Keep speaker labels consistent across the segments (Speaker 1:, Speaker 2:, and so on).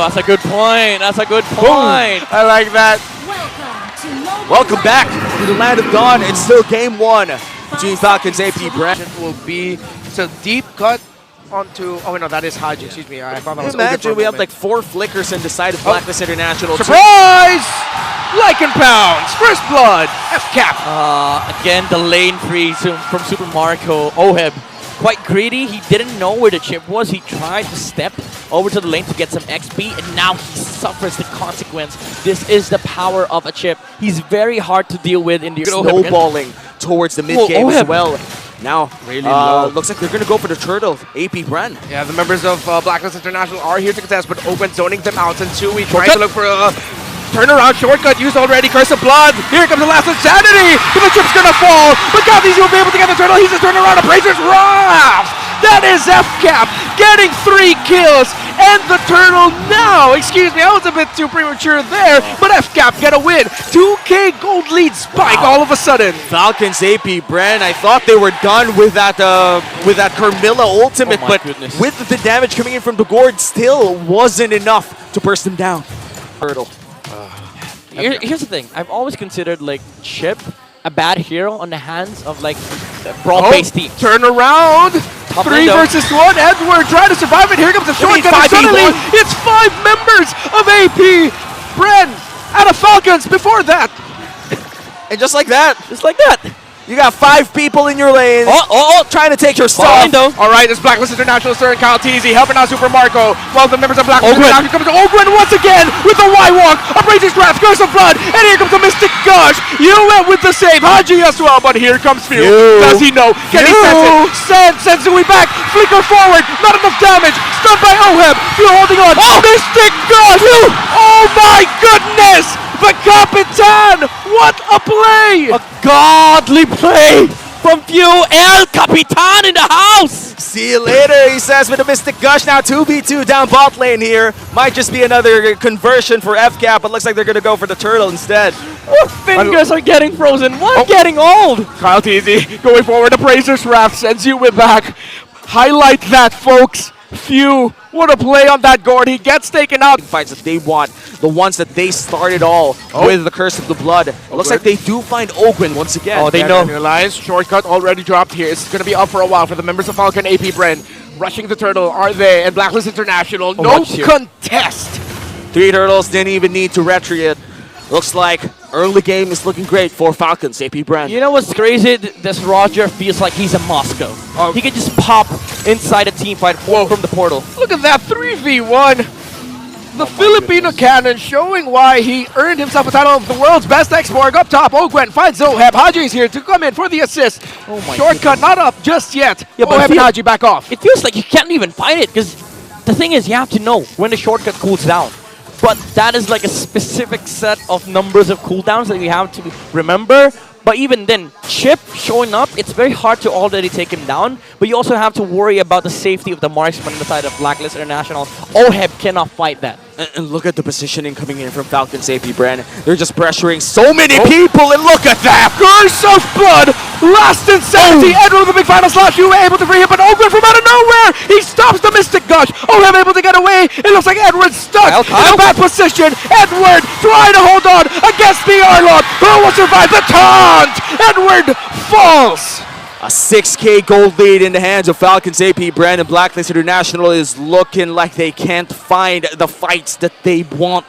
Speaker 1: That's a good point. That's a good point.
Speaker 2: Boom. I like that.
Speaker 3: Welcome back to the Land of Dawn. It's still game one between Falcons AP Bren.
Speaker 2: Will be so deep cut onto. Oh no, that is Haji. Excuse me. I thought that was.
Speaker 3: Imagine we have like 4 flickers in the side of Blacklist International.
Speaker 2: Surprise! Lycan Pounds, first blood, F-Cap.
Speaker 1: Again, the lane freeze from Super Marco. Oheb, quite greedy. He didn't know where the chip was. He tried to step over to the lane to get some XP, and now he suffers the consequence. This is the power of a chip. He's very hard to deal with in the
Speaker 3: snowballing towards the mid game as well. Now,
Speaker 2: really
Speaker 3: looks like they're going to go for the turtle, AP Bren.
Speaker 2: Yeah, the members of Blacklist International are here to contest, but Open zoning them out, and Sui trying to look for a turnaround shortcut used already. Curse of Blood. Here comes the last Insanity. But the chip's gonna fall. But Gothi's will be able to get the turtle. He's just turning around. Appraiser's Wrath. That is F-Cap getting 3 kills. And the turtle now. Excuse me, I was a bit too premature there. But F-Cap get a win. 2K gold lead spike all of a sudden.
Speaker 3: Falcons AP Bren. I thought they were done with that Carmilla ultimate, but with the damage coming in from the gourd, still wasn't enough to burst them down. Turtle.
Speaker 1: Here's the thing. I've always considered like Chip a bad hero on the hands of like brawl-based teams.
Speaker 2: Turn around. 3 versus 1. Edward trying to survive it. Here comes the shortcut. Suddenly, it's 5 members of AP Bren out of Falcons before that.
Speaker 3: And just like that, you got 5 people in your lane. Trying to take your stuff.
Speaker 2: All right, this Blacklist International sir and Kyle Teasy helping out Super Marco. Well, the members of Blacklist International comes to Ogren once again with the Y-Walk. Appraiser's Wrath, Curse of Blood, and here comes the Mystic Gush. You went with the save, Haji as well, but here comes Few. Does he know? Can he sense it? Sends Zui back. Flicker forward. Not enough damage. Stunned by Oheb. Few holding on. Mystic Gush. Oh my goodness. The Capitan! What a play!
Speaker 1: A godly play from Few. El Capitan in the house!
Speaker 3: See you later, he says with a Mystic Gush. Now 2v2 down bot lane here. Might just be another conversion for F-Cap, but looks like they're going to go for the turtle instead.
Speaker 1: Fingers are getting frozen. Getting old?
Speaker 2: Kyle Teasy going forward. Appraiser's Wrath sends you with back. Highlight that, folks. Few. What a play on that gourd. He gets taken out.
Speaker 3: Fights that they want. The ones that they started all with the Curse of the Blood. Looks like they do find Ogwen once again.
Speaker 2: Oh, they know. Realize shortcut already dropped here. It's going to be up for a while for the members of Falcon AP Bren. Rushing the turtle are they? And Blacklist International. No contest.
Speaker 3: 3 turtles didn't even need to retry it. Looks like early game is looking great for Falcons AP Bren.
Speaker 1: You know what's crazy? This Roger feels like he's a Moscow. He can just pop inside a team fight from the portal.
Speaker 2: Look at that 3v1. The Filipino cannon showing why he earned himself a title of the world's best X-Borg. Up top, Ogwen finds Zoheb. Haji is here to come in for the assist. Shortcut not up just yet. Yeah, but Oheb and Haji back off.
Speaker 1: It feels like you can't even fight it because the thing is you have to know when the shortcut cools down. But that is like a specific set of numbers of cooldowns that you have to remember. But even then, Chip showing up, it's very hard to already take him down. But you also have to worry about the safety of the marksman on the side of Blacklist International. Oheb cannot fight that.
Speaker 3: And look at the positioning coming in from Falcons AP Bren. They're just pressuring so many people, and look at that!
Speaker 2: Curse of Blood! Last Insanity! Edward with the big final slash, you were able to free him, but Ogren from out of nowhere! He stops the Mystic Gush! Oheb able to get away! It looks like Edward's stuck in a bad position! Edward trying to hold on against the Arlot! Who will survive the taunt? Edward falls!
Speaker 3: A 6K gold lead in the hands of Falcons AP Bren, and Blacklist International is looking like they can't find the fights that they want.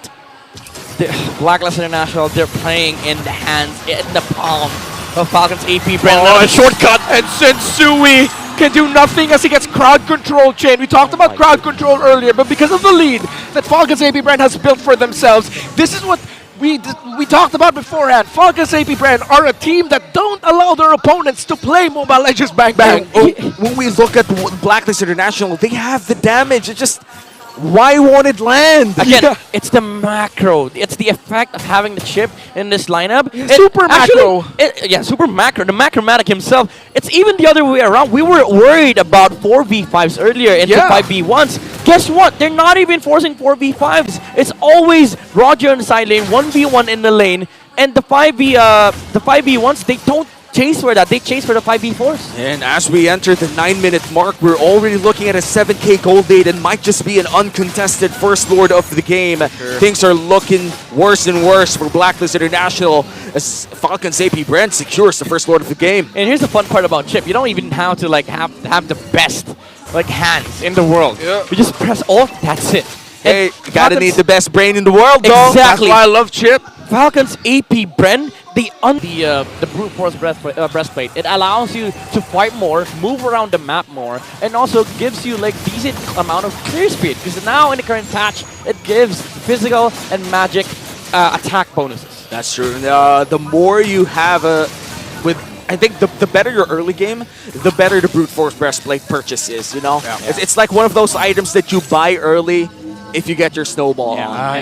Speaker 1: Blacklist International, they're playing in the hands, in the palm of Falcons AP Bren.
Speaker 2: A shortcut, and Sensui can do nothing as he gets crowd control chain. We talked about crowd control earlier, but because of the lead that Falcons AP Bren has built for themselves, this is what we talked about beforehand. Falcons AP Bren are a team that don't allow their opponents to play Mobile Legends Bang Bang.
Speaker 3: When we look at Blacklist International, they have the damage. It's just, why won't it land?
Speaker 1: Again, it's the macro. It's the effect of having the chip in this lineup.
Speaker 2: Super macro.
Speaker 1: Yeah, super macro. The Macromatic himself. It's even the other way around. We were worried about 4v5s earlier into 5v1s. Guess what? They're not even forcing 4v5s. It's always Roger in the side lane, 1v1 in the lane, and the 5v1s, they don't chase for that. They chase for the 5v4s.
Speaker 3: And as we enter the 9-minute mark, we're already looking at a 7K gold lead and might just be an uncontested first lord of the game. Things are looking worse and worse for Blacklist International as Falcons AP Bren secures the first lord of the game.
Speaker 1: And here's the fun part about Chip. You don't even have to like have the best like hands in the world.
Speaker 2: Yeah.
Speaker 1: You just press alt, that's it.
Speaker 3: Hey,
Speaker 1: And
Speaker 3: you gotta
Speaker 1: Falcons-
Speaker 3: need the best brain in the world, though.
Speaker 1: Exactly.
Speaker 2: That's why I love Chip.
Speaker 1: Falcons AP Bren, the brute force breastplate. It allows you to fight more, move around the map more, and also gives you like decent amount of clear speed. Because now in the current patch, it gives physical and magic attack bonuses.
Speaker 3: That's true. The more you have I think the better your early game, the better the brute force breastplate purchase is. You know,
Speaker 2: Yeah.
Speaker 3: it's like one of those items that you buy early if you get your snowball
Speaker 1: Yeah.
Speaker 3: on.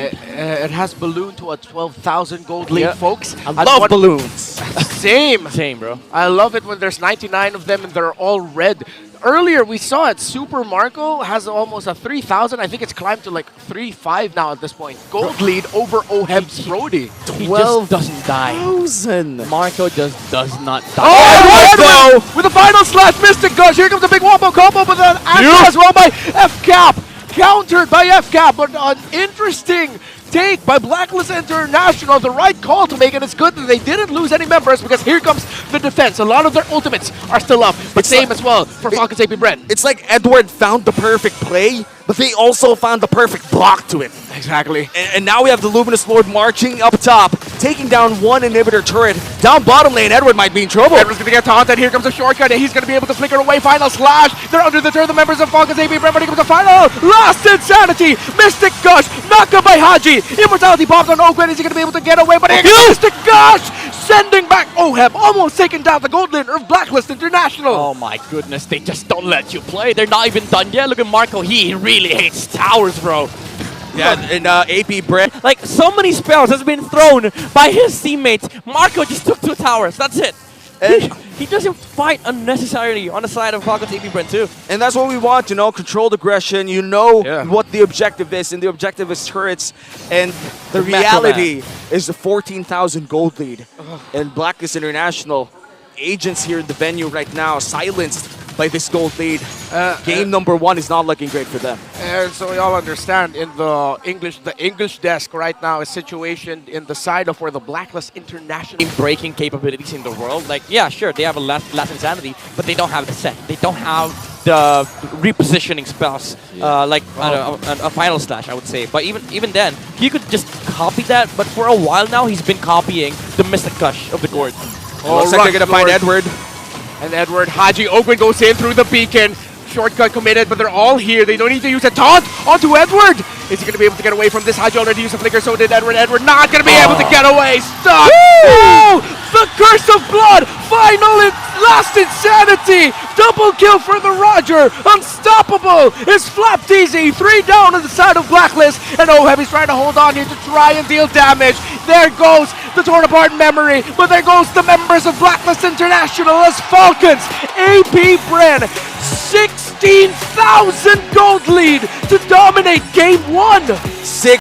Speaker 2: It has ballooned to a 12,000 gold lead,
Speaker 1: Yeah.
Speaker 2: folks.
Speaker 3: I love balloons.
Speaker 2: Same.
Speaker 1: Same, bro.
Speaker 2: I love it when there's 99 of them and they're all red. Earlier we saw it. Super Marco has almost a 3,000. I think it's climbed to like 3,500 now at this point. Gold lead over Oheb's Brody.
Speaker 1: He just doesn't die.
Speaker 3: 1,000.
Speaker 1: Marco just does not die.
Speaker 2: Oh,
Speaker 3: Edward,
Speaker 2: Edward with the final slash, Mystic Gush. Here comes a big wombo combo, but then answer as well by FCap. Countered by FCap, but an interesting take by Blacklist International. The right call to make, and it's good that they didn't lose any members because here comes the defense. A lot of their ultimates are still up, but
Speaker 3: It's
Speaker 2: same
Speaker 3: like-
Speaker 2: as well for Falcons AP Bren.
Speaker 3: It's like Edward found the perfect play, but they also found the perfect block to it.
Speaker 2: Exactly.
Speaker 3: And now we have the Luminous Lord marching up top, taking down one inhibitor turret. Down bottom lane, Edward might be in trouble.
Speaker 2: Edward's gonna get taunted. Here comes a shortcut, and he's gonna be able to flicker away. Final slash. They're under the turn. The members of Falcons AP Bren. But here comes the final last insanity. Mystic Gush knocked up by Haji. Immortality popped on Ogwen. Is he gonna be able to get away? But here comes Mystic Gush sending back Oheb, almost taking down the gold leader of Blacklist International.
Speaker 1: Oh my goodness, they just don't let you play. They're not even done yet. Look at Marco. He really hates towers, bro.
Speaker 3: Yeah, and AP Bren.
Speaker 1: Like, so many spells has been thrown by his teammates. Marco just took 2 towers. That's it. He doesn't fight unnecessarily on the side of Falcons AP Bren too.
Speaker 3: And that's what we want, you know, controlled aggression. You know
Speaker 2: Yeah.
Speaker 3: what the objective is, and the objective is turrets. And the
Speaker 1: Macro
Speaker 3: reality is the 14,000 gold lead. And Blacklist International, agents here in the venue right now, silenced by this gold lead. Game number 1 is not looking great for them.
Speaker 2: And so we all understand in the English desk right now is situationed in the side of where the Blacklist International.
Speaker 1: Breaking capabilities in the world. Like, yeah, sure, they have a last insanity, but they don't have the set. They don't have the repositioning spells, like a final slash, I would say. But even then, he could just copy that. But for a while now, he's been copying the Mystic Gush of the Gord.
Speaker 3: Looks like they're going to find Edward.
Speaker 2: And Edward, Haji, Ogwen goes in through the beacon. Shortcut committed, but they're all here. They don't need to use a taunt onto Edward. Is he going to be able to get away from this? Haji already used a flicker, so did Edward. Edward not going to be able to get away. Stop. Oh, the curse of blood. Final last insanity. Double kill for the Roger. Unstoppable is flapped easy. 3 down on the side of Blacklist. And Oheb is trying to hold on here to try and deal damage. There goes the torn apart memory. But there goes the members of Blacklist International as Falcons. AP Bren. 16,000 gold lead to dominate game 1.
Speaker 3: 6